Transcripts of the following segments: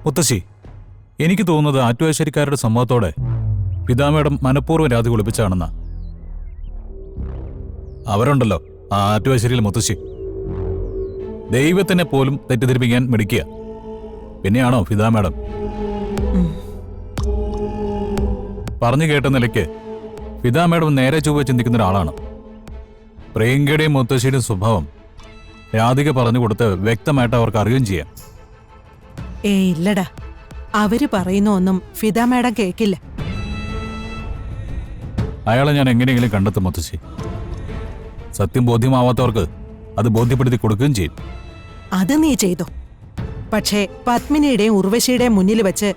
മുത്തശ്ശി, എനിക്ക് തോന്നുന്നത് ആറ്റുവാശ്ശേരിക്കാരുടെ സമ്മതത്തോടെ പിതാമേടം മനഃപൂർവ്വം രാധി ഒളിപ്പിച്ചാണെന്നാ. അവരുണ്ടല്ലോ ആ ആറ്റുവാശ്ശേരിയിലെ മുത്തശ്ശി, ദൈവത്തിനെ പോലും തെറ്റിദ്ധരിപ്പിക്കാൻ മിടിക്കുക. പിന്നെയാണോ പിതാമേടം? പറഞ്ഞു കേട്ട നിലയ്ക്ക് പിതാമേടം നേരെ ചൊവ്വെ ചിന്തിക്കുന്ന ഒരാളാണ്. പ്രിയങ്കയുടെയും മുത്തശ്ശിയുടെയും സ്വഭാവം രാധിക പറഞ്ഞു കൊടുത്ത് വ്യക്തമായിട്ട് അവർക്ക് അറിയുകയും ചെയ്യാം. ഇല്ലടാ, അവര് പറയുന്ന ഒന്നും ഫിദ മാഡം കേക്കില്ല. അയാളെ ഞാൻ എങ്ങനെയെങ്കിലും കണ്ടെത്തും മുത്തശ്ശി. സത്യം ബോധ്യമാവാത്തവർക്ക് അത് ബോധ്യപ്പെടുത്തി കൊടുക്കുകയും ചെയ്യും. അത് നീ ചെയ്തോ. പക്ഷേ പത്മിനിയുടെയും ഉർവശിയുടെയും മുന്നിൽ വെച്ച്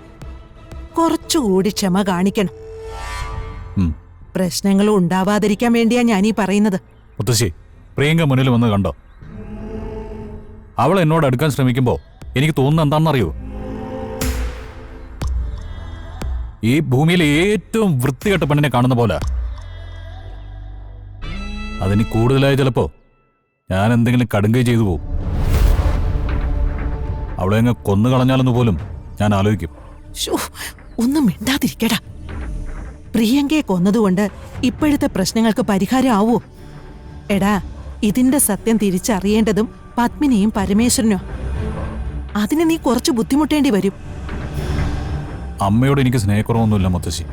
കുറച്ചുകൂടി ക്ഷമ കാണിക്കണം. പ്രശ്നങ്ങൾ ഉണ്ടാവാതിരിക്കാൻ വേണ്ടിയാ ഞാനീ പറയുന്നത്. മുത്തശ്ശി, പ്രിയങ്ക മുന്നിൽ വന്ന് കണ്ടോ? അവൾ എന്നോട് അടുക്കാൻ ശ്രമിക്കുമ്പോ എനിക്ക് തോന്നുന്നത് എന്താണെന്നറിയോ? ഈ ഭൂമിയിലെ ഏറ്റവും വൃത്തികെട്ട പെണ്ണിനെ കാണുന്ന പോലെ. അതിന് കൂടുതലായി ചിലപ്പോ ഞാൻ എന്തെങ്കിലും കടുങ്കൈ ചെയ്തു പോകും. അവളെ അങ്ങ് കൊന്നു കളഞ്ഞാലെന്ന് പോലും ഞാൻ ആലോചിക്കും. ഒന്നും മിണ്ടാതിരിക്കടാ. പ്രിയങ്കയെ കൊന്നതുകൊണ്ട് ഇപ്പോഴത്തെ പ്രശ്നങ്ങൾക്ക് പരിഹാരം ആവോ? എടാ, ഇതിന്റെ സത്യം തിരിച്ചറിയേണ്ടതും പത്മിനിയും പരമേശ്വരനോ. അതിന് നീ കുറച്ച് ബുദ്ധിമുട്ടേണ്ടി വരും. അമ്മയോട് എനിക്ക് സ്നേഹക്കുറവൊന്നുമില്ല മുത്തശ്ശി.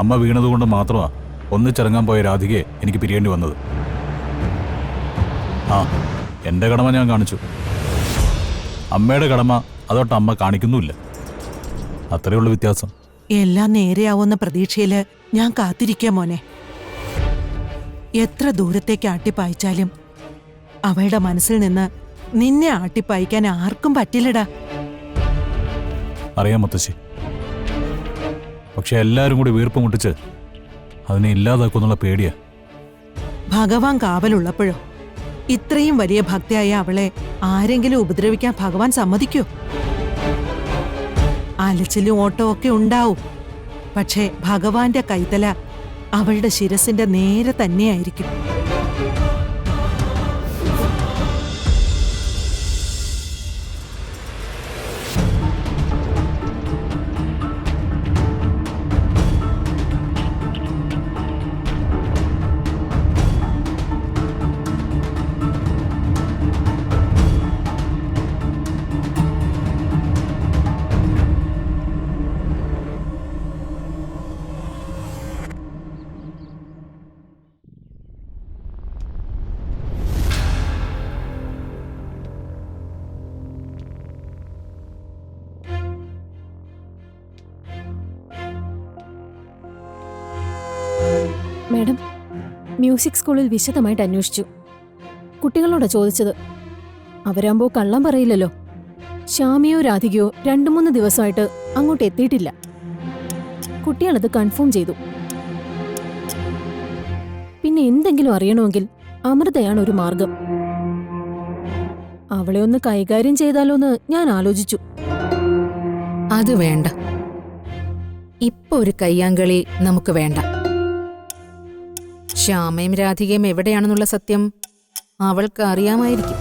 അമ്മ വീണതുകൊണ്ട് മാത്രമാ ഒന്നിച്ചിറങ്ങാൻ പോയ രാധികയെ എനിക്ക് പിരിയേണ്ടി വന്നത്. ആ, എന്റെ കടമ ഞാൻ കാണിച്ചു. അമ്മയുടെ കടമ അതോട്ട് അമ്മ കാണിക്കുന്നുമില്ല. അത്രയുള്ള വ്യത്യാസം. എല്ലാം നേരെയാവുന്ന പ്രതീക്ഷയില് ഞാൻ കാത്തിരിക്കുക മോനെ. എത്ര ദൂരത്തേക്ക് ആട്ടിപ്പായിച്ചാലും അവളുടെ മനസ്സിൽ നിന്ന് നിന്നെ ആട്ടിപ്പായിക്കാൻ ആർക്കും പറ്റില്ലടാ. അറിയാം മുത്തശ്ശി. പക്ഷെ എല്ലാരും കൂടി വീർപ്പ് മുട്ടിച്ച് അതിനെ ഇല്ലാതാക്കുന്നുള്ള പേടിയാ. ഭഗവാൻ കാവലുള്ളപ്പോഴോ ഇത്രയും വലിയ ഭക്തിയായ അവളെ ആരെങ്കിലും ഉപദ്രവിക്കാൻ ഭഗവാൻ സമ്മതിക്കോ? അലച്ചിലും ഓട്ടവും ഒക്കെ ഉണ്ടാവും. പക്ഷേ ഭഗവാന്റെ കൈതല അവളുടെ ശിരസിന്റെ നേരെ തന്നെയായിരിക്കും. മാഡം, മ്യൂസിക് സ്കൂളിൽ വിശദമായിട്ട് അന്വേഷിച്ചു. കുട്ടികളോടാ ചോദിച്ചത്. അവരാകുമ്പോൾ കള്ളം പറയില്ലല്ലോ. ശ്യാമിയോ രാധികയോ 2-3 ദിവസമായിട്ട് അങ്ങോട്ട് എത്തിയിട്ടില്ല. കുട്ടികളത് കൺഫേം ചെയ്തു. പിന്നെ എന്തെങ്കിലും അറിയണമെങ്കിൽ അമൃതയാണ് ഒരു മാർഗം. അവളെ ഒന്ന് കൈകാര്യം ചെയ്താലോന്ന് ഞാൻ ആലോചിച്ചു. അത് വേണ്ട. ഇപ്പൊ ഒരു കയ്യാങ്കളി നമുക്ക് വേണ്ട. ശ്യാമയും രാധികയും എവിടെയാണെന്നുള്ള സത്യം അവൾക്ക് അറിയാമായിരിക്കും.